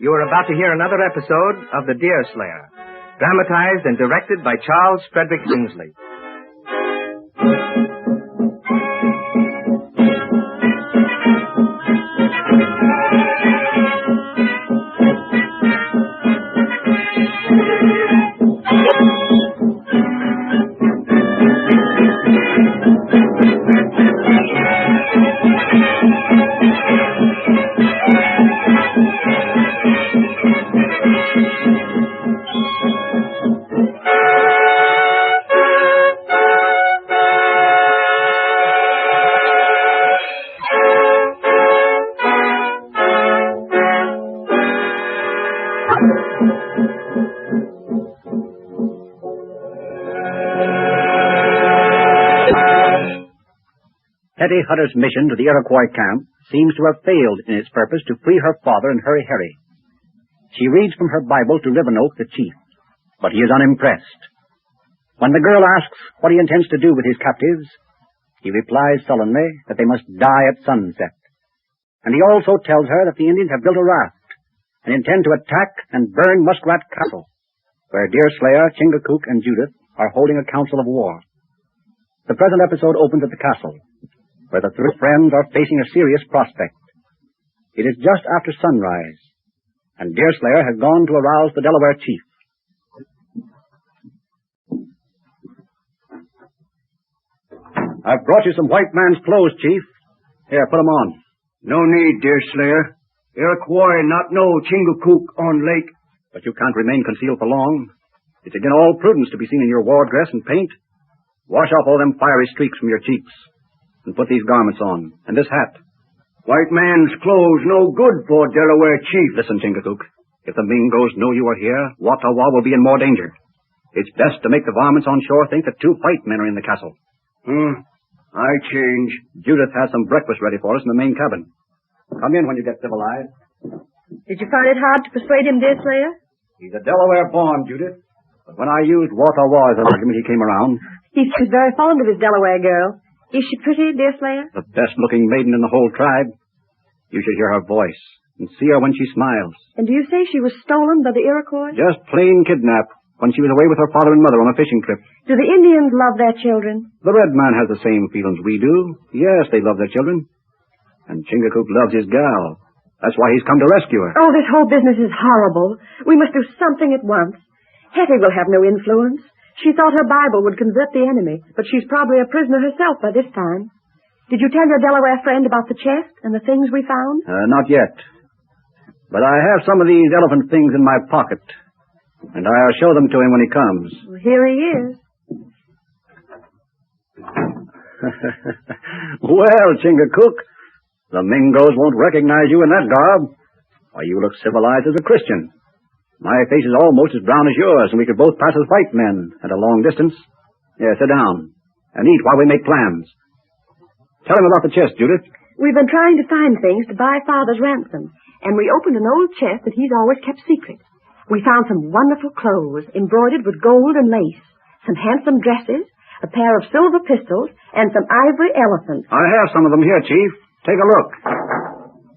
You are about to hear another episode of The Deerslayer, dramatized and directed by Charles Frederick Kingsley. Hetty Hutter's mission to the Iroquois camp seems to have failed in its purpose to free her father and Hurry Harry. She reads from her Bible to Rivenoak, the chief, but he is unimpressed. When the girl asks what he intends to do with his captives, he replies sullenly that they must die at sunset. And he also tells her that the Indians have built a raft and intend to attack and burn Muskrat Castle, where Deerslayer, Chingachgook, and Judith are holding a council of war. The present episode opens at the castle, where the three friends are facing a serious prospect. It is just after sunrise, and Deerslayer has gone to arouse the Delaware chief. I've brought you some white man's clothes, Chief. Here, put 'em on. No need, Deerslayer. Iroquois not know Chingachgook on lake. But you can't remain concealed for long. It's against all prudence to be seen in your war dress and paint. Wash off all them fiery streaks from your cheeks, and put these garments on, and this hat. White man's clothes no good for Delaware chief. Listen, Chingachgook. If the Mingoes know you are here, Wattawa will be in more danger. It's best to make the varmints on shore think that 2 white men are in the castle. I change. Judith has some breakfast ready for us in the main cabin. Come in when you get civilized. Did you find it hard to persuade him, Deerslayer? He's a Delaware born, Judith. But when I used Wattawa as an argument, he came around. He seems very fond of his Delaware girl. Is she pretty, Deerslayer? The best-looking maiden in the whole tribe. You should hear her voice and see her when she smiles. And do you say she was stolen by the Iroquois? Just plain kidnapped when she was away with her father and mother on a fishing trip. Do the Indians love their children? The red man has the same feelings we do. Yes, they love their children. And Chingachgook loves his gal. That's why he's come to rescue her. Oh, this whole business is horrible. We must do something at once. Hetty will have no influence. She thought her Bible would convert the enemy, but she's probably a prisoner herself by this time. Did you tell your Delaware friend about the chest and the things we found? Not yet. But I have some of these elephant things in my pocket, and I'll show them to him when he comes. Well, here he is. Well, Chingachgook, the Mingoes won't recognize you in that garb. Why, you look civilized as a Christian. My face is almost as brown as yours, and we could both pass as white men at a long distance. Here, sit down and eat while we make plans. Tell him about the chest, Judith. We've been trying to find things to buy Father's ransom, and we opened an old chest that he's always kept secret. We found some wonderful clothes embroidered with gold and lace, some handsome dresses, a pair of silver pistols, and some ivory elephants. I have some of them here, Chief. Take a look.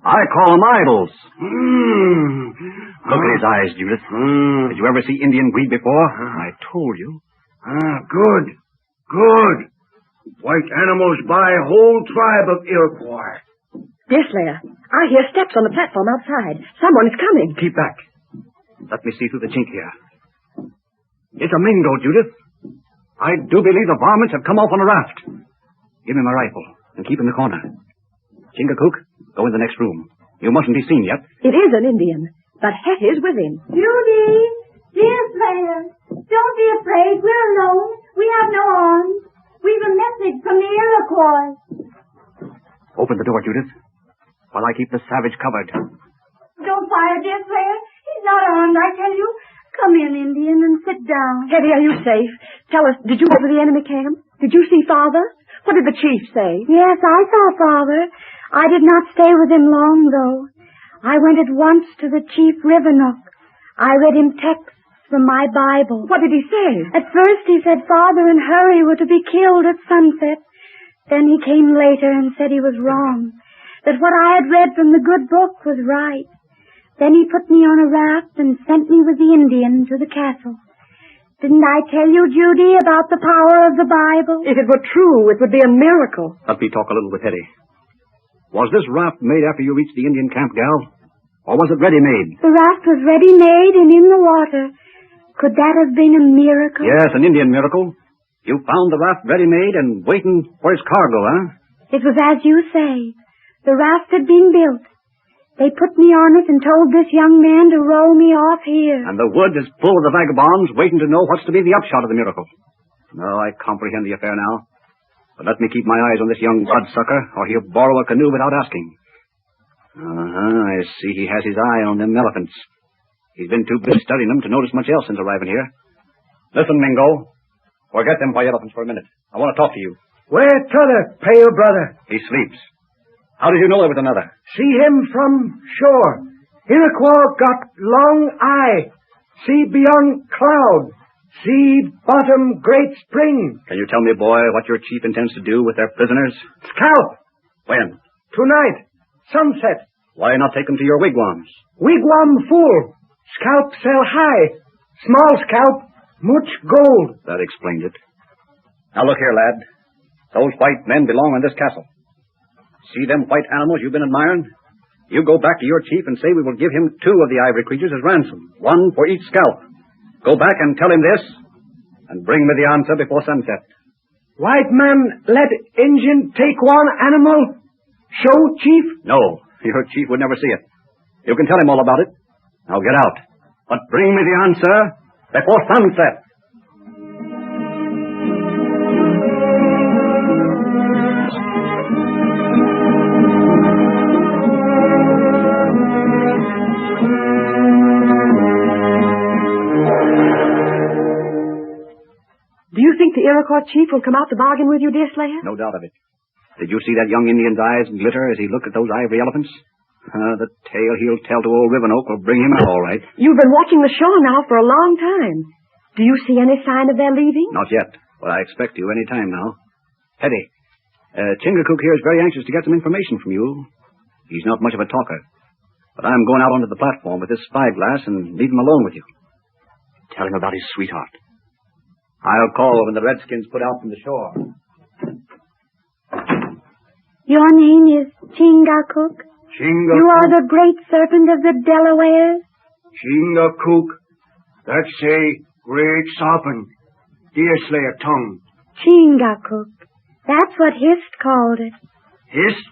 I call them idols. Look at his eyes, Judith. Did you ever see Indian greed before? I told you. Good. White animals buy whole tribe of Iroquois. Deerslayer, I hear steps on the platform outside. Someone is coming. Keep back. Let me see through the chink here. It's a Mingo, Judith. I do believe the varmints have come off on a raft. Give me my rifle and keep in the corner. Chingachgook, go in the next room. You mustn't be seen yet. It is an Indian, but Hetty's with him. Judy! Deerslayer! Don't be afraid. We're alone. We have no arms. We've a message from the Iroquois. Open the door, Judith, while I keep the savage covered. Don't fire, Deerslayer. He's not armed, I tell you. Come in, Indian, and sit down. Hetty, are you safe? Tell us, did you go to the enemy camp? Did you see Father? What did the chief say? Yes, I saw Father. I did not stay with him long, though. I went at once to the chief Rivenoak. I read him texts from my Bible. What did he say? At first he said Father and Hurry were to be killed at sunset. Then he came later and said he was wrong, that what I had read from the good book was right. Then he put me on a raft and sent me with the Indian to the castle. Didn't I tell you, Judy, about the power of the Bible? If it were true, it would be a miracle. Let me talk a little with Hetty. Was this raft made after you reached the Indian camp, gal? Or was it ready-made? The raft was ready-made and in the water. Could that have been a miracle? Yes, an Indian miracle. You found the raft ready-made and waiting for its cargo, huh? It was as you say. The raft had been built. They put me on it and told this young man to row me off here. And the wood is full of the vagabonds waiting to know what's to be the upshot of the miracle. No, I comprehend the affair now. But let me keep my eyes on this young bloodsucker, or he'll borrow a canoe without asking. I see he has his eye on them elephants. He's been too busy studying them to notice much else since arriving here. Listen, Mingo. Forget them white elephants for a minute. I want to talk to you. Where t'other, pale brother? He sleeps. How did you know there was another? See him from shore. Iroquois got long eye. See beyond cloud. See bottom great spring. Can you tell me, boy, what your chief intends to do with their prisoners? Scalp. When? Tonight. Sunset. Why not take them to your wigwams? Wigwam full. Scalp sell high. Small scalp. Much gold. That explained it. Now look here, lad. Those white men belong in this castle. See them white animals you've been admiring? You go back to your chief and say we will give him 2 of the ivory creatures as ransom, 1 for each scalp. Go back and tell him this, and bring me the answer before sunset. White man let Injun take one animal? Show, chief? No, your chief would never see it. You can tell him all about it. Now get out. But bring me the answer before sunset. Do you think the Iroquois chief will come out to bargain with you, Deerslayer? No doubt of it. Did you see that young Indian's eyes glitter as he looked at those ivory elephants? The tale he'll tell to old Rivenoak will bring him out all right. You've been watching the shore now for a long time. Do you see any sign of their leaving? Not yet, but I expect to any time now. Hetty, Chingachgook here is very anxious to get some information from you. He's not much of a talker. But I'm going out onto the platform with this spyglass and leave him alone with you. Tell him about his sweetheart. I'll call when the Redskins put out from the shore. Your name is Chingachgook? Chingachgook. You are the great serpent of the Delawares? Chingachgook. That's a great serpent. Deerslayer tongue. Chingachgook. That's what Hist called it. Hist?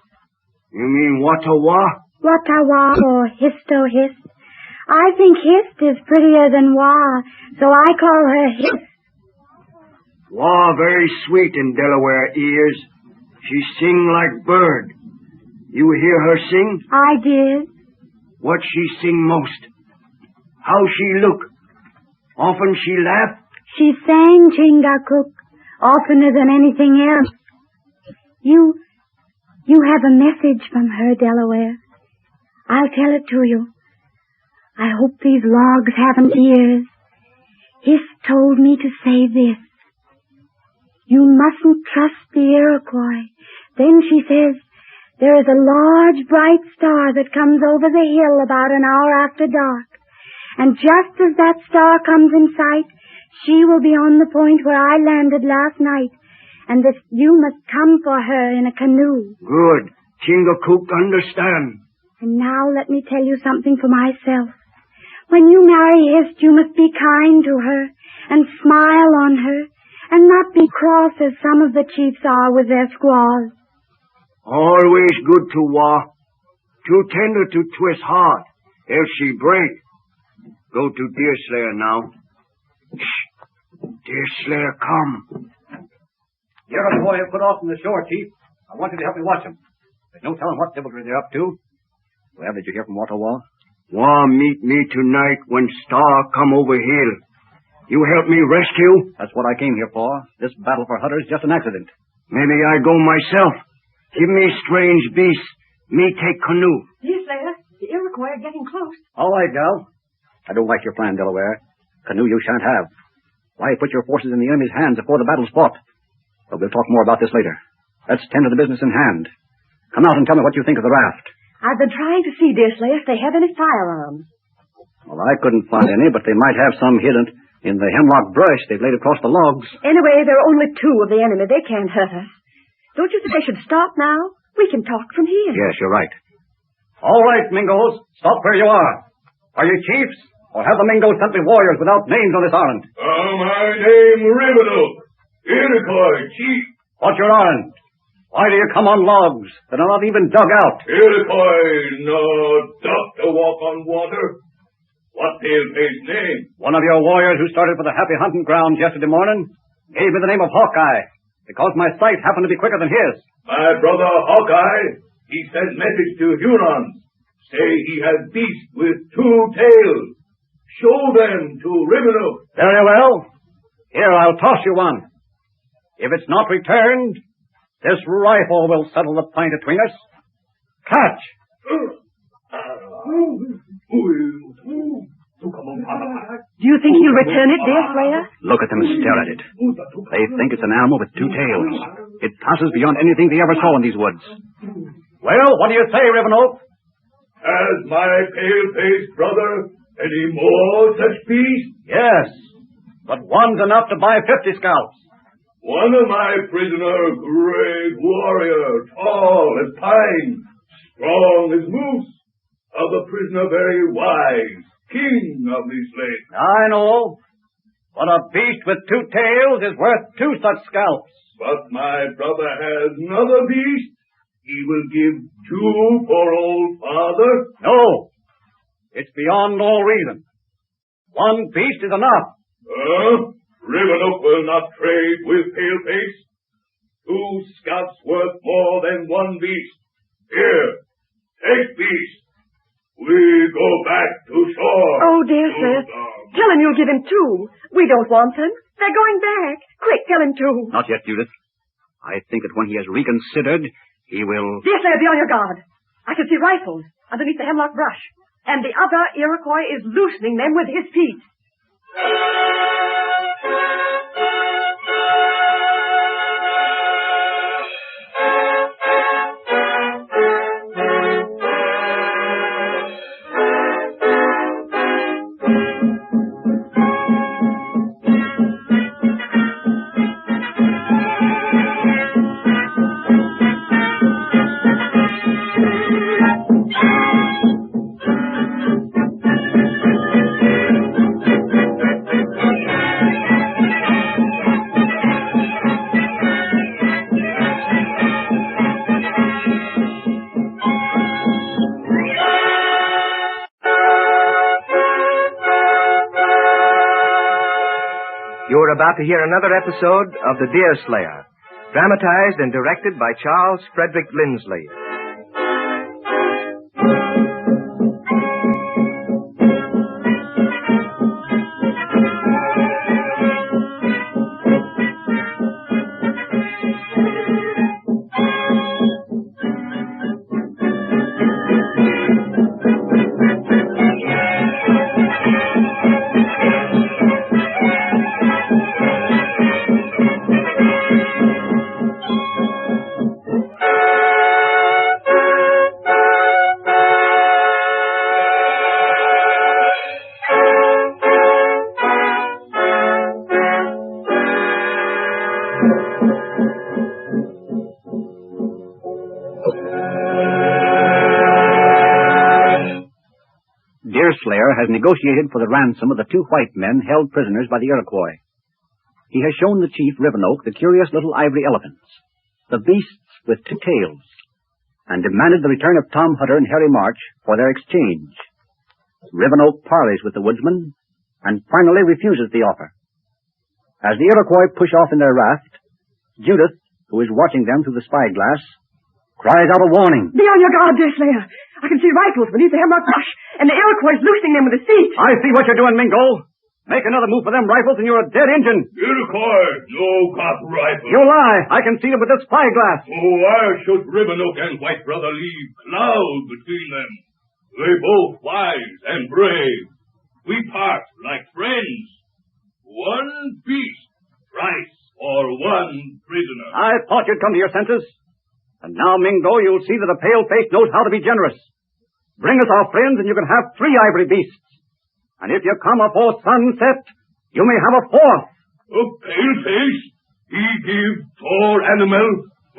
You mean Watawa? Watawa or Histo-Hist. I think Hist is prettier than Wah, so I call her Hist. Wah very sweet in Delaware ears. She sing like bird. You hear her sing? I did. What she sing most? How she look? Often she laugh? She sang, Chingachgook, oftener than anything else. You have a message from her, Delaware. I'll tell it to you. I hope these logs haven't ears. Hist told me to say this. You mustn't trust the Iroquois. Then she says, there is a large bright star that comes over the hill about an hour after dark. And just as that star comes in sight, she will be on the point where I landed last night, and that you must come for her in a canoe. Good. Chingachgook understand. And now let me tell you something for myself. When you marry Hist, you must be kind to her, and smile on her, and not be cross as some of the chiefs are with their squaws. Always good to Wah. Too tender to twist hard, else she break. Go to Deerslayer now. Shh. Deerslayer, come. The Iroquois have put off from the shore, Chief. I want you to help me watch them. There's no telling what deviltry they're up to. Well, did you hear from Watawa? Wah meet me tonight when star come over hill. You help me rescue? That's what I came here for. This battle for Hutter is just an accident. Maybe I go myself. Give me strange beast. Me take canoe. Deerslayer, the Iroquois are getting close. All right, gal. I don't like your plan, Delaware. Canoe you shan't have. Why put your forces in the enemy's hands before the battle's fought? But we'll talk more about this later. Let's tend to the business in hand. Come out and tell me what you think of the raft. I've been trying to see, Deerslayer, if they have any firearms. Well, I couldn't find any, but they might have some hidden in the hemlock brush they've laid across the logs. Anyway, there are only 2 of the enemy. They can't hurt us. Don't you think they should stop now? We can talk from here. Yes, you're right. All right, Mingos. Stop where you are. Are you chiefs? Or have the Mingos sent me warriors without names on this errand? My name Rivenoak, Iroquois chief. What's your errand? Why do you come on logs that are not even dug out? Iroquois, no duck to walk on water. What pale-faced name? One of your warriors who started for the happy hunting grounds yesterday morning gave me the name of Hawkeye because my sight happened to be quicker than his. My brother Hawkeye, he sent message to Hurons. Say he has beast with 2 tails. Show them to Rivenoak. Very well. Here, I'll toss you one. If it's not returned, this rifle will settle the point between us. Catch! Do you think he'll return it, Deerslayer? Look at them stare at it. They think it's an animal with 2 tails. It passes beyond anything they ever saw in these woods. Well, what do you say, Rivenoak? Has my pale-faced brother any more such beasts? Yes, but one's enough to buy 50 scalps. One of my prisoner, great warrior, tall as pine, strong as moose. Other prisoner very wise, king of this lake. I know, but a beast with 2 tails is worth 2 such scalps. But my brother has another beast. He will give 2 for old father. No, it's beyond all reason. 1 beast is enough. Rivenoak will not trade with Paleface. 2 scalps worth more than 1 beast. Here, take beast. We go back to shore. Oh, Deerslayer, tell him you'll give him 2. We don't want them. They're going back. Quick, tell him 2. Not yet, Judith. I think that when he has reconsidered, he will... Deerslayer, be on your guard. I can see rifles underneath the hemlock brush. And the other Iroquois is loosening them with his feet. You're about to hear another episode of The Deerslayer, dramatized and directed by Charles Frederick Lindsley. Deerslayer has negotiated for the ransom of the 2 white men held prisoners by the Iroquois. He has shown the chief Rivenoak the curious little ivory elephants, the beasts with 2 tails, and demanded the return of Tom Hutter and Harry March for their exchange. Rivenoak parleys with the woodsman and finally refuses the offer. As the Iroquois push off in their raft, Judith, who is watching them through the spyglass, cries out a warning. Be on your guard, Deerslayer. I can see rifles beneath the hemlock brush, and the Iroquois loosening them with his feet. I see what you're doing, Mingo. Make another move for them rifles and you're a dead Injun. Iroquois, no got rifle. You lie. I can see them with this spyglass. Oh, why should Rivenoak and White Brother leave cloud between them? They both wise and brave. We part like friends. 1 beast, price for 1 prisoner. I thought you'd come to your senses. And now, Mingo, you'll see that a pale-face knows how to be generous. Bring us our friends, and you can have 3 ivory beasts. And if you come afore sunset, you may have a 4th. A pale-face? He give 4 animal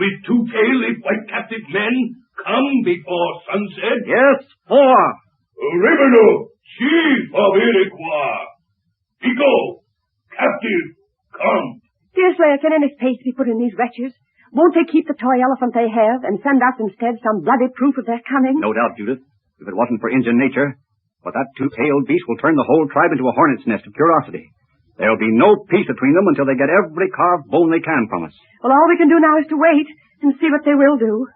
with 2 tail if white captive men come before sunset? Yes, 4. Revenue, chief of Iroquois. Pico, captive, come. Deerslayer, can any faith be put in these wretches? Won't they keep the toy elephant they have and send us instead some bloody proof of their cunning? No doubt, Judith, if it wasn't for Indian nature. But that 2-tailed beast will turn the whole tribe into a hornet's nest of curiosity. There'll be no peace between them until they get every carved bone they can from us. Well, all we can do now is to wait and see what they will do.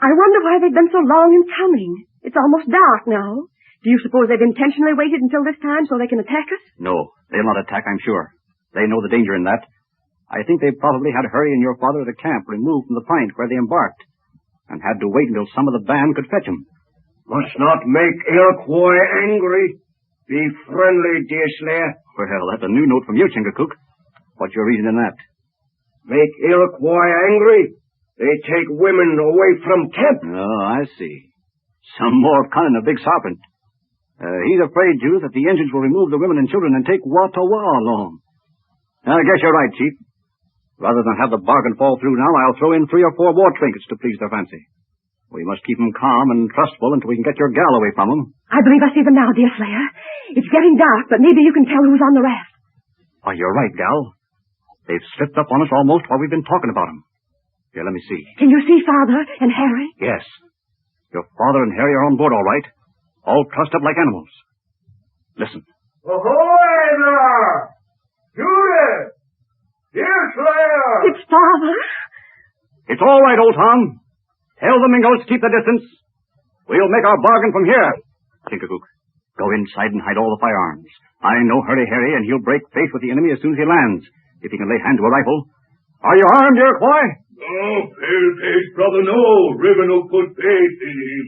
I wonder why they've been so long in coming. It's almost dark now. Do you suppose they've intentionally waited until this time so they can attack us? No, they'll not attack, I'm sure. They know the danger in that. I think they probably had Hurry and your father at a camp removed from the point where they embarked, and had to wait until some of the band could fetch them. Must not make Iroquois angry. Be friendly, Deerslayer. Well, that's a new note from you, Chingachgook. What's your reason in that? Make Iroquois angry. They take women away from camp. Oh, I see. Some more cunning of Big Serpent. He's afraid, Judith, that the Indians will remove the women and children and take Watawa along. I guess you're right, Chief. Rather than have the bargain fall through now, I'll throw in 3 or 4 war trinkets to please their fancy. We must keep them calm and trustful until we can get your gal away from them. I believe I see them now, Deerslayer. It's getting dark, but maybe you can tell who's on the raft. Oh, you're right, gal. They've slipped up on us almost while we've been talking about them. Here, let me see. Can you see Father and Harry? Yes. Your father and Harry are on board all right. All trussed up like animals. Listen. Ahoy there! Judith! Deerslayer! It's Father. It's all right, old Tom. Tell the Mingos to keep the distance. We'll make our bargain from here. Chingachgook, go inside and hide all the firearms. I know Hurry Harry, and he'll break faith with the enemy as soon as he lands, if he can lay hand to a rifle. Are you armed, Iroquois? No, pale-face brother, no. River no put faith in him.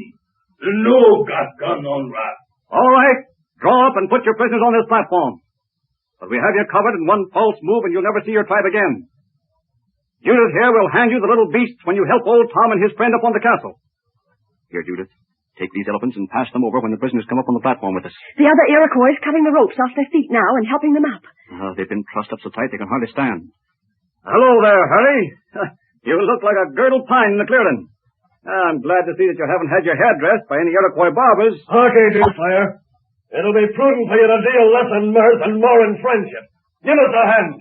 No got gun on raft. All right. Draw up and put your prisoners on this platform. But we have you covered in one false move, and you'll never see your tribe again. Judith here will hand you the little beasts when you help old Tom and his friend up on the castle. Here, Judith. Take these elephants and pass them over when the prisoners come up on the platform with us. The other Iroquois cutting the ropes off their feet now and helping them up. They've been trussed up so tight they can hardly stand. Hello there, Harry. You look like a girdled pine in the clearing. I'm glad to see that you haven't had your hair dressed by any Iroquois barbers. Okay, Deerslayer. It'll be prudent for you to deal less in mirth and more in friendship. Give us a hand.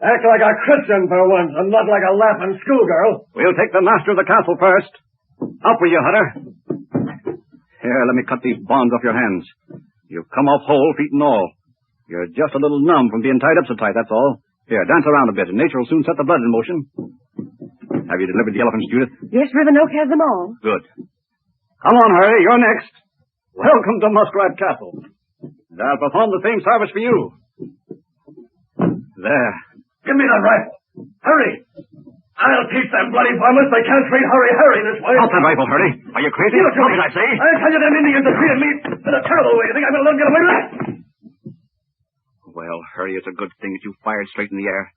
Act like a Christian for once and not like a laughing schoolgirl. We'll take the master of the castle first. Up with you, Hunter. Here, let me cut these bonds off your hands. You've come off whole, feet and all. You're just a little numb from being tied up so tight, that's all. Here, dance around a bit, and nature will soon set the blood in motion. Have you delivered the elephants, Judith? Yes, Rivenoak has them all. Good. Come on, Harry, you're next. Welcome to Muskrat Castle. I'll perform the same service for you. There. Give me that rifle. Hurry. I'll teach them bloody varmints they can't treat Harry this way. Drop that rifle, Harry. Are you crazy? Give it to What me. did I say? I'll tell you them Indians have treated me in a terrible way. You think I'm going to let them get away with that? Well, Harry, it's a good thing that you fired straight in the air.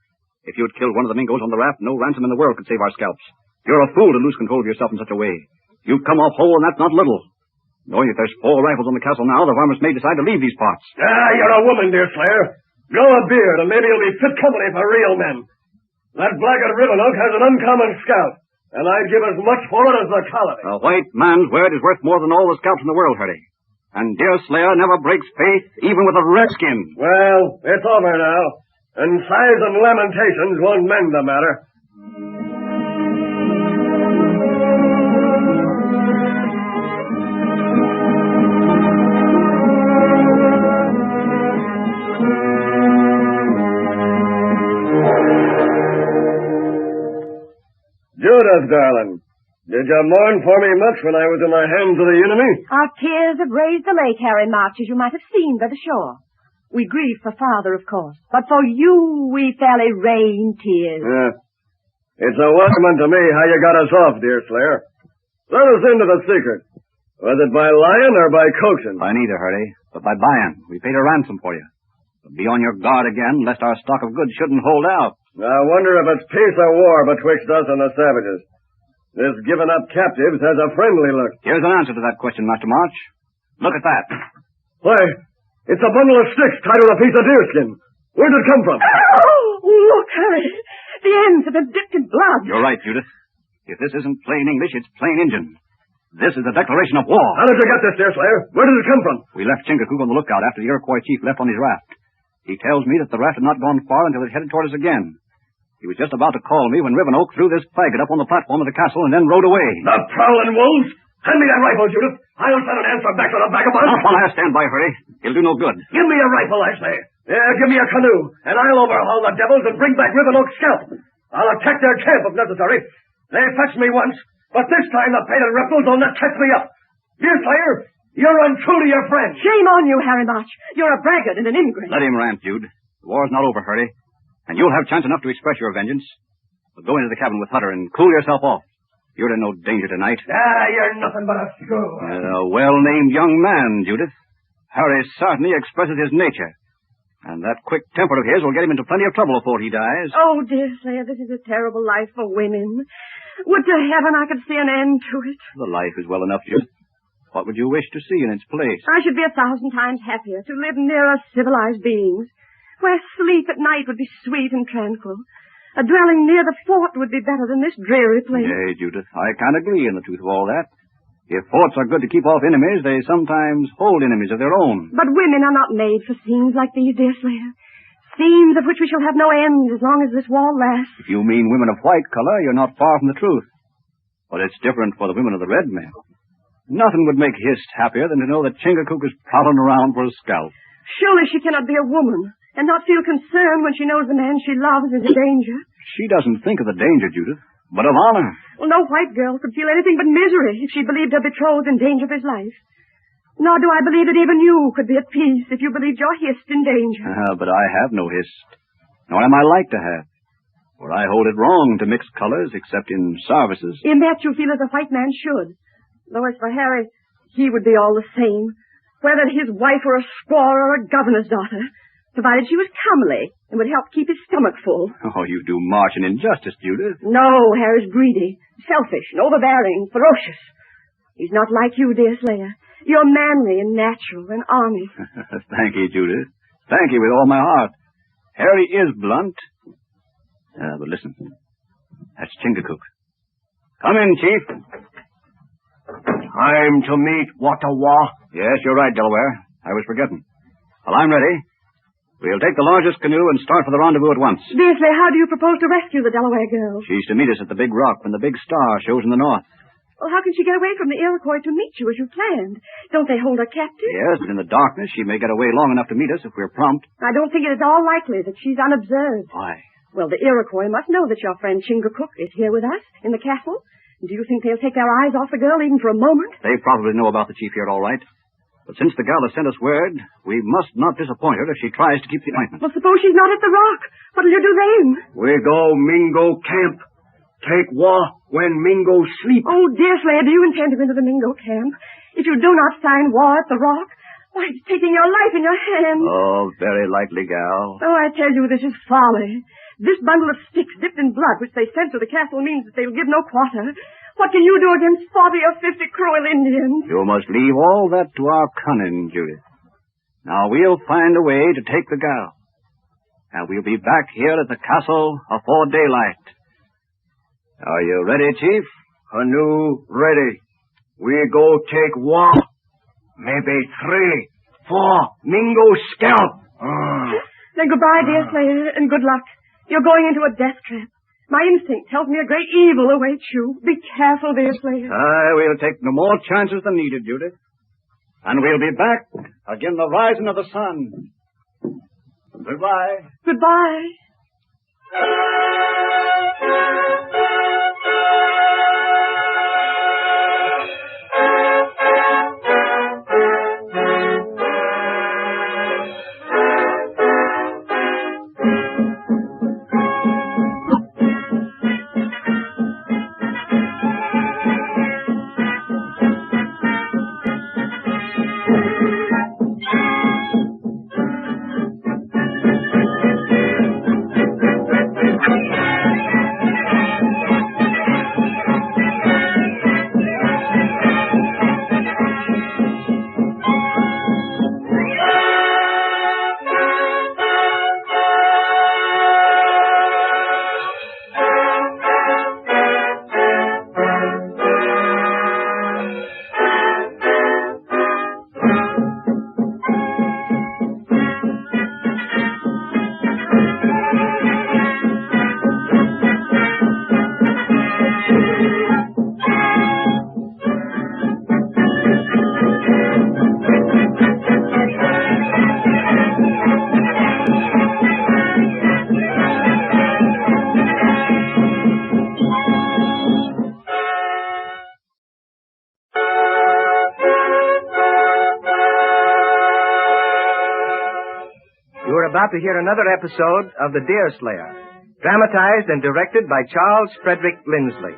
If you'd killed one of the Mingos on the raft, no ransom in the world could save our scalps. You're a fool to lose control of yourself in such a way. You've come off whole, and that's not little. Knowing that there's 4 rifles on the castle now, the varmints may decide to leave these parts. You're a woman, Deerslayer. Grow a beard, and maybe you'll be fit company for real men. That blackguard Rivenoak has an uncommon scalp, and I'd give as much for it as the colony. A white man's word is worth more than all the scalps in the world, Harry. And Deerslayer never breaks faith, even with a redskin. Well, it's over now, and sighs and lamentations won't mend the matter. Judith, darling, did you mourn for me much when I was in the hands of the enemy? Our tears have raised the lake, Harry March, as you might have seen by the shore. We grieve for Father, of course, but for you we fairly rain tears. Yeah. It's a wonderment to me how you got us off, Deerslayer. Let us into the secret. Was it by lying or by coaxing? By neither, Hurry, but by buying. We paid a ransom for you. But be on your guard again, lest our stock of goods shouldn't hold out. I wonder if it's peace or war betwixt us and the savages. This giving up captives has a friendly look. Here's an answer to that question, Master March. Look at that. Why, it's a bundle of sticks tied with a piece of deerskin. Where did it come from? Oh, look, Harry. The ends have been dipped in blood. You're right, Judith. If this isn't plain English, it's plain Injun. This is a declaration of war. How did you get this, Deerslayer? Where did it come from? We left Chingachgook on the lookout after the Iroquois chief left on his raft. He tells me that the raft had not gone far until it headed toward us again. He was just about to call me when Rivenoak threw this faggot up on the platform of the castle and then rode away. The prowling wolves! Hand me that rifle, Judith. I'll send an answer back to the vagabond. Not while I stand by, Hurry. He'll do no good. Give me a rifle, I say. Yeah, give me a canoe, and I'll overhaul the devils and bring back Rivenoak's scalp. I'll attack their camp if necessary. They fetched me once, but this time the painted reptiles will not catch me up. Deerslayer, you're untrue to your friend. Shame on you, Harry March. You're a braggart and an ingrate. Let him rant, Jude. The war's not over, Hurry. And you'll have chance enough to express your vengeance. But go into the cabin with Hutter and cool yourself off. You're in no danger tonight. You're nothing but a fool. A well-named young man, Judith. Harry certainly expresses his nature. And that quick temper of his will get him into plenty of trouble before he dies. Oh, Deerslayer, this is a terrible life for women. Would to heaven I could see an end to it. The life is well enough, Judith. What would you wish to see in its place? I should be 1,000 times happier to live nearer civilized beings, where sleep at night would be sweet and tranquil. A dwelling near the fort would be better than this dreary place. Nay, Judith, I can't agree in the truth of all that. If forts are good to keep off enemies, they sometimes hold enemies of their own. But women are not made for scenes like these, Deerslayer. Scenes of which we shall have no end as long as this war lasts. If you mean women of white color, you're not far from the truth. But it's different for the women of the red men. Nothing would make Hist happier than to know that Chingachgook is prowling around for a scalp. Surely she cannot be a woman and not feel concern when she knows the man she loves is in danger. She doesn't think of the danger, Judith, but of honor. Well, no white girl could feel anything but misery if she believed her betrothed in danger of his life. Nor do I believe that even you could be at peace if you believed your Hist in danger. But I have no Hist, nor am I like to have. For I hold it wrong to mix colors except in services. In that you feel as a white man should. Though as for Harry, he would be all the same, whether his wife were a squaw or a governor's daughter, provided she was comely and would help keep his stomach full. Oh, you do March an injustice, Judith. No, Harry's greedy, selfish, and overbearing, ferocious. He's not like you, Deerslayer. You're manly and natural and honest. Thank you, Judith. Thank you with all my heart. Harry is blunt. But listen, that's Chingachgook. Come in, Chief. Time to meet Wattawa. Yes, you're right, Delaware. I was forgetting. Well, I'm ready. We'll take the largest canoe and start for the rendezvous at once. Deerslayer, how do you propose to rescue the Delaware girl? She's to meet us at the big rock when the big star shows in the north. Well, how can she get away from the Iroquois to meet you as you planned? Don't they hold her captive? Yes, but in the darkness she may get away long enough to meet us if we're prompt. I don't think it is at all likely that she's unobserved. Why? Well, the Iroquois must know that your friend Chingachgook is here with us in the castle. Do you think they'll take their eyes off the girl even for a moment? They probably know about the chief here all right. But since the gal has sent us word, we must not disappoint her if she tries to keep the appointment. Well, suppose she's not at the rock. What'll you do then? We go Mingo camp. Take war when Mingo sleep. Oh, Deerslayer, do you intend to go into the Mingo camp? If you do not sign war at the rock, why, it's taking your life in your hands. Oh, very likely, gal. Oh, I tell you, this is folly. This bundle of sticks dipped in blood, which they sent to the castle, means that they will give no quarter. What can you do against 40 or 50 cruel Indians? You must leave all that to our cunning, Judith. Now, we'll find a way to take the gal. And we'll be back here at the castle afore daylight. Are you ready, Chief? Canoe ready. We go take war. Maybe 3, 4 Mingo scalp. Then goodbye, Deerslayer, and good luck. You're going into a death trap. My instinct tells me a great evil awaits you. Be careful, Deerslayer. We'll take no more chances than needed, Judith. And we'll be back again the rising of the sun. Goodbye. Goodbye. You're about to hear another episode of The Deerslayer, dramatized and directed by Charles Frederick Lindsley.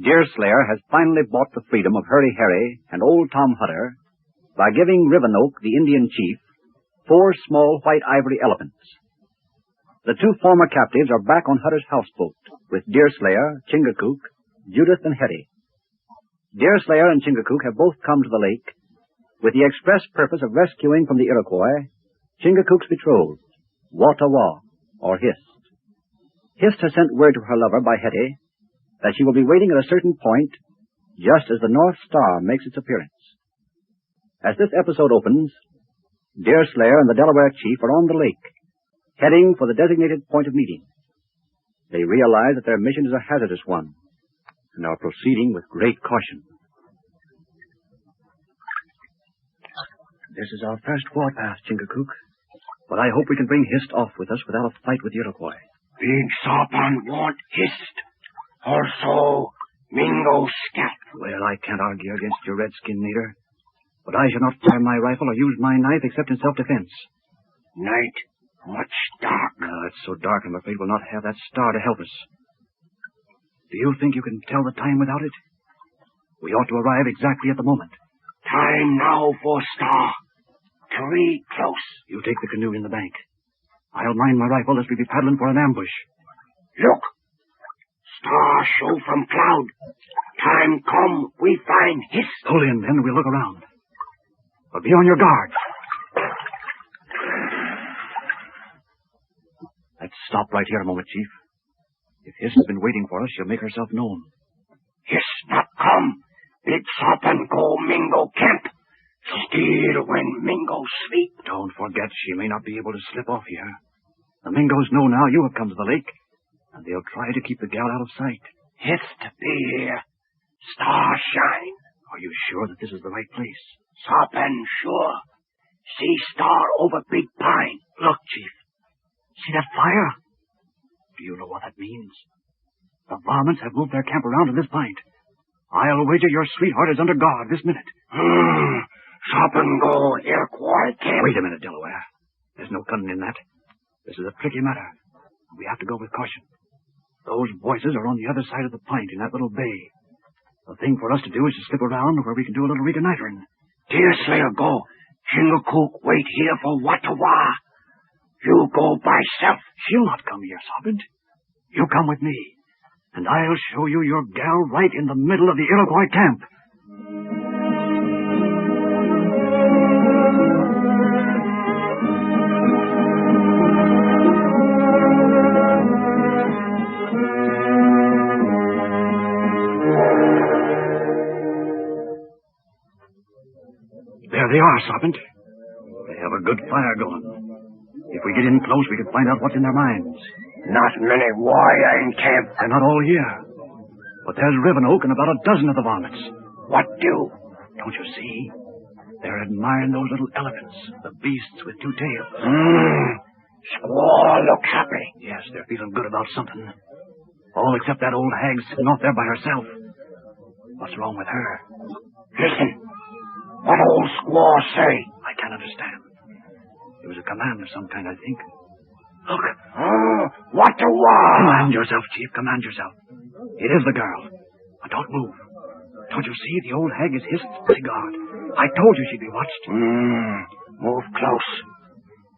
Deerslayer has finally bought the freedom of Hurry Harry and old Tom Hutter by giving Rivenoak, the Indian chief, 4 small white ivory elephants. The 2 former captives are back on Hutter's houseboat with Deerslayer, Chingachgook, Judith, and Hetty. Deerslayer and Chingachgook have both come to the lake with the express purpose of rescuing from the Iroquois Chingachgook's betrothed, Wah-ta-Wah, or Hist. Hist has sent word to her lover by Hetty that she will be waiting at a certain point just as the North Star makes its appearance. As this episode opens, Deerslayer and the Delaware chief are on the lake, heading for the designated point of meeting. They realize that their mission is a hazardous one and are proceeding with great caution. This is our first warpath, Chingachgook, but I hope we can bring Hist off with us without a fight with the Iroquois. Big Sarpan want Hist. Also, Mingo scalp. Well, I can't argue against your redskin leader, but I shall not fire my rifle or use my knife except in self-defense. Night, much dark. No, it's so dark I'm afraid we'll not have that star to help us. Do you think you can tell the time without it? We ought to arrive exactly at the moment. Time now for star. 3 close. You take the canoe in the bank. I'll mind my rifle lest we be paddling for an ambush. Look. Star show from cloud. Time come, we find Hist. Pull in, then, and we'll look around. But be on your guard. Let's stop right here a moment, Chief. If Hist has been waiting for us, she'll make herself known. Hist not come. Big Sarpan go Mingo camp. Still when Mingo sleep. Don't forget, she may not be able to slip off here. The Mingos know now you have come to the lake, and they'll try to keep the gal out of sight. Hist be here. Star shine. Are you sure that this is the right place? Sarpan sure. See star over big pine. Look, Chief. See that fire? Do you know what that means? The varmints have moved their camp around to this point. I'll wager your sweetheart is under guard this minute. Sarpan go Iroquois camp. Wait a minute, Delaware. There's no cunning in that. This is a tricky matter. We have to go with caution. Those voices are on the other side of the pint in that little bay. The thing for us to do is to slip around where we can do a little reconnoitering. Deerslayer go. Chingachgook wait here for Wah-ta-Wah. You go by self. She'll not come here, Sergeant. You come with me, and I'll show you your gal right in the middle of the Iroquois camp. There they are, Sergeant. They have a good fire going. If we get in close, we can find out what's in their minds. Not many warrior in camp. They're not all here. But there's Rivenoak and about a dozen of the varmints. What do? Don't you see? They're admiring those little elephants, the beasts with 2 tails. Squaw look happy. Yes, they're feeling good about something. All except that old hag sitting off there by herself. What's wrong with her? Listen. What old squaw say? I can't understand. It was a command of some kind, I think. Look. Wah-ta-Wah. Command yourself, Chief. Command yourself. It is the girl. But don't move. Don't you see? The old hag is Hist's bodyguard. I told you she'd be watched. Move close.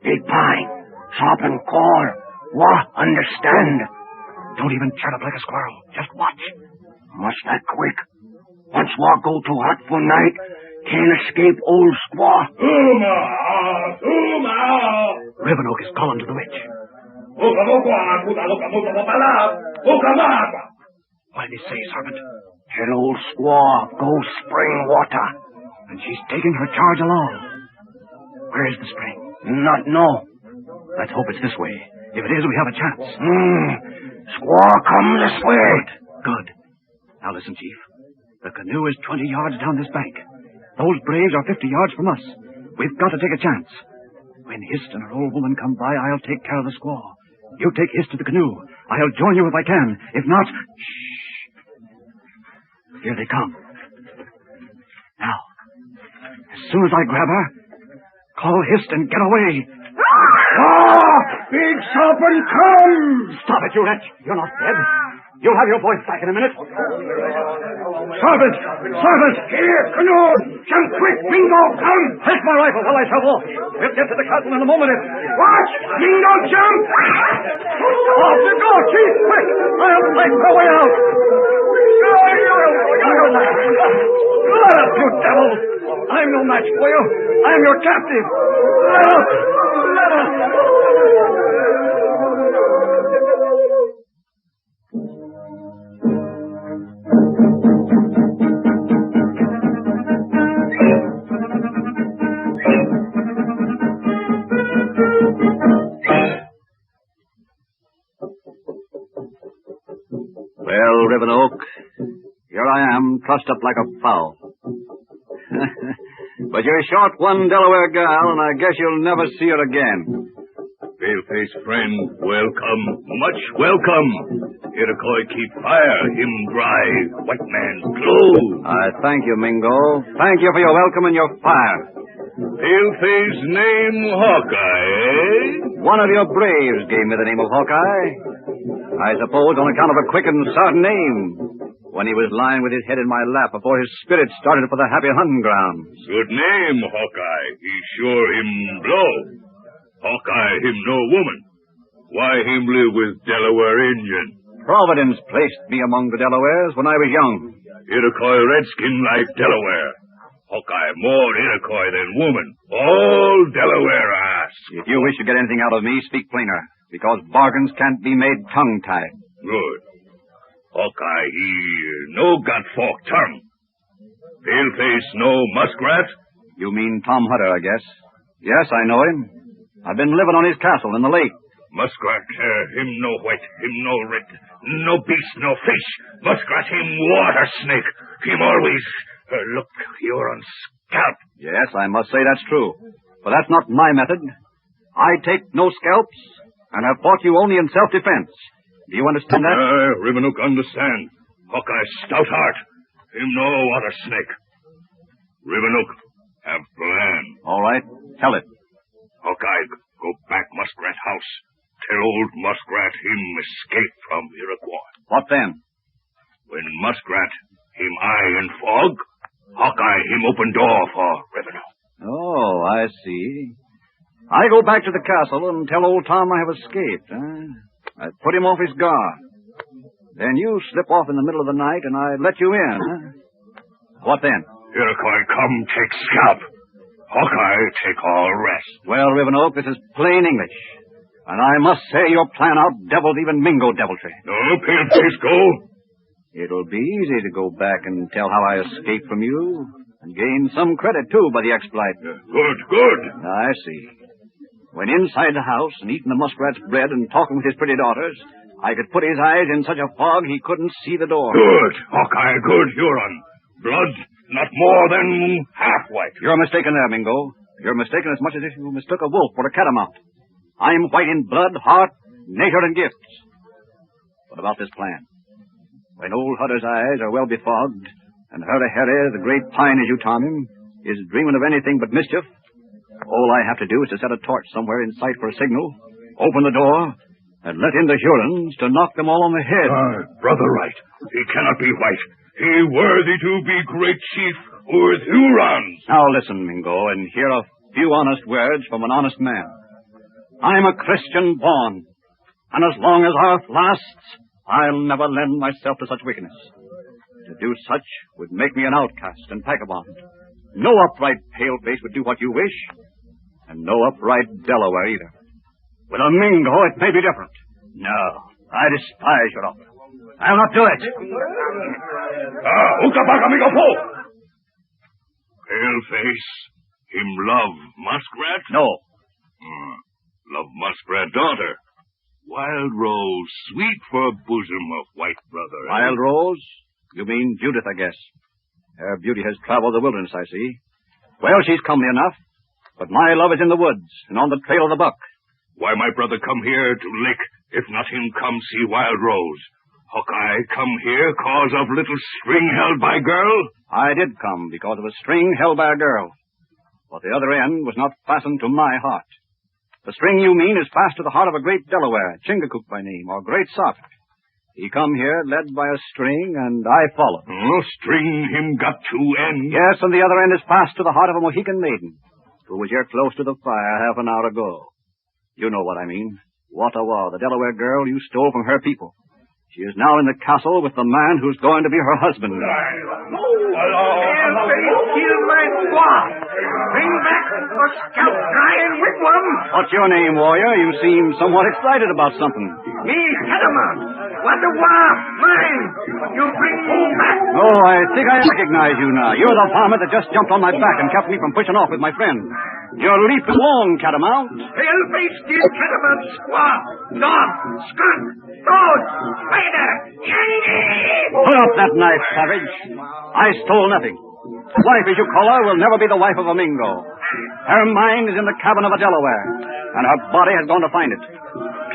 Big pine. Sarpan call. Wah understand. Don't even chat up like a squirrel. Just watch. Must that quick. Once Wah go too hot for night, Can't escape old squaw. Tuma! Tuma! Rivenoak is calling to the witch. What did he say, Sergeant? That old squaw goes spring water. And she's taking her charge along. Where is the spring? Not know. Let's hope it's this way. If it is, we have a chance. Squaw come this way. Good. Now listen, Chief. The canoe is 20 yards down this bank. Those braves are 50 yards from us. We've got to take a chance. When Hist and her old woman come by, I'll take care of the squaw. You take Hist to the canoe. I'll join you if I can. If not... Shh. Here they come. Now, as soon as I grab her, call Hist and get away. Big serpent come! Stop it, you wretch. You're not dead. You'll have your voice back in a minute. Servant! Servant! Here, canoe! Jump quick, Mingo, come! Take my rifle while I shove off. We'll get to the castle in a moment. Watch! Mingo, jump! Off you go, Chief! Quick! I'll fight my way out. Let up, you devil! I'm no match for you. I'm your captive. Let up! Let up! Well, Rivenoak, here I am, trussed up like a fowl. But you're short one Delaware gal, and I guess you'll never see her again. Pale-faced friend, welcome, much welcome. Iroquois keep fire, him dry, white man's clothes. I thank you, Mingo. Thank you for your welcome and your fire. Pale-face name Hawkeye, eh? One of your braves gave me the name of Hawkeye. I suppose on account of a quick and certain name. When he was lying with his head in my lap before his spirit started for the happy hunting grounds. Good name, Hawkeye. He sure him blow. Hawkeye him no woman. Why him live with Delaware Indian? Providence placed me among the Delawares when I was young. Iroquois redskin like Delaware. Hawkeye more Iroquois than woman. All Delaware ask. If you wish to get anything out of me, speak plainer, because bargains can't be made tongue-tied. Good. Hawkeye, he no got forked tongue. Paleface no muskrat? You mean Tom Hutter, I guess. Yes, I know him. I've been living on his castle in the lake. Muskrat, him no white, him no red, no beast, no fish. Muskrat, him water snake. Him always look you're on scalp. Yes, I must say that's true. But that's not my method. I take no scalps, and have fought you only in self-defense. Do you understand that? Rivenoak understand. Hawkeye stout heart. Him no water snake. Rivenoak have plan. All right, tell it. Hawkeye go back Muskrat house. Tell old Muskrat him escape from Iroquois. What then? When Muskrat him eye in fog, Hawkeye him open door for Rivenoak. Oh, I see. I go back to the castle and tell old Tom I have escaped. I put him off his guard. Then you slip off in the middle of the night and I let you in. What then? Iroquois come take scalp. Hawkeye take all rest. Well, Rivenoak, this is plain English. And I must say your plan out-deviled even Mingo deviltry. No, Paleface, go. It'll be easy to go back and tell how I escaped from you and gain some credit, too, by the exploit. Good. I see. When inside the house and eating the muskrat's bread and talking with his pretty daughters, I could put his eyes in such a fog he couldn't see the door. Good, Hawkeye, good, Huron. Blood not more than half white. You're mistaken there, Mingo. You're mistaken as much as if you mistook a wolf for a catamount. I'm white in blood, heart, nature, and gifts. What about this plan? When old Hutter's eyes are well befogged, and Hurry Harry, the great pine as you term him, is dreaming of anything but mischief, all I have to do is to set a torch somewhere in sight for a signal, open the door, and let in the Hurons to knock them all on the head. Brother right. He cannot be white. He worthy to be great chief with Hurons. Now listen, Mingo, and hear a few honest words from an honest man. I'm a Christian born, and as long as earth lasts, I'll never lend myself to such wickedness. To do such would make me an outcast and vagabond. No upright paleface would do what you wish, and no upright Delaware either. With a Mingo, it may be different. No, I despise your offer. I'll not do it. Ukabaga Mingo Po! Paleface, him love muskrat? No. Love muskrat daughter. Wild Rose, sweet for bosom of white brother. Wild Rose? You mean Judith, I guess. Her beauty has traveled the wilderness, I see. Well, she's comely enough, but my love is in the woods and on the trail of the buck. Why my brother come here to lick, if not him come see Wild Rose? Hawkeye come here cause of little string held by girl? I did come because of a string held by a girl, but the other end was not fastened to my heart. The string you mean is fast to the heart of a great Delaware, Chingachgook by name, or Great Sot. He come here led by a string, and I followed. Oh, string him got two ends? Yes, and the other end is fast to the heart of a Mohican maiden, who was here close to the fire half an hour ago. You know what I mean. Wattawa, the Delaware girl you stole from her people. She is now in the castle with the man who's going to be her husband. Kill my squaw. Bring back the scalp dry and wigwam. What's your name, warrior? You seem somewhat excited about something. Me, Catamount. Wattawa, mine. You bring me back. Oh, I think I recognize you now. You're the farmer that just jumped on my back and kept me from pushing off with my friend. Your leap is long, Catamount. Pale-face steal Catamount squaw. Dog, skunk, toad, spider, Put up that knife, savage. I stole nothing. Wife, as you call her, will never be the wife of a Mingo. Her mind is in the cabin of a Delaware, and her body has gone to find it.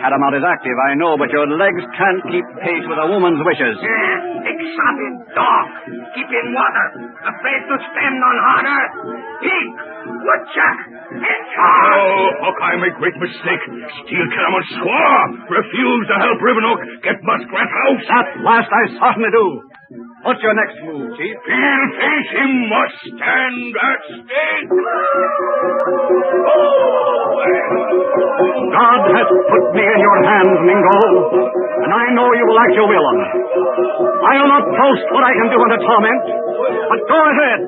Catamount is active, I know, but your legs can't keep pace with a woman's wishes. Exotic dog. Keep in water. Afraid to stand on harder. Pig. Woodchuck. Hedgehog. Oh, Hawkeye make great mistake. Steal Catamounts squaw. Refuse to help Rivenoak get Muskrat House. That last I certainly do. What's your next move, Chief? Pale-face him must stand at stake. God has put me in your hands, Mingo, and I know you will act your will on me. I'll not boast what I can do under torment, but go ahead.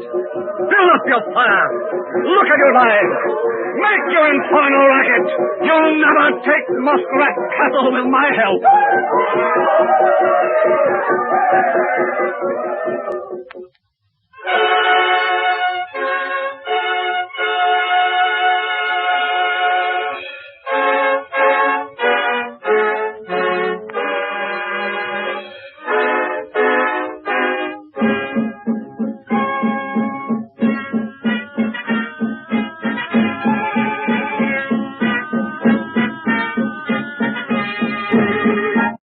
Build up your fire. Look at your lives. Make your infernal racket. You'll never take Muskrat cattle with my help.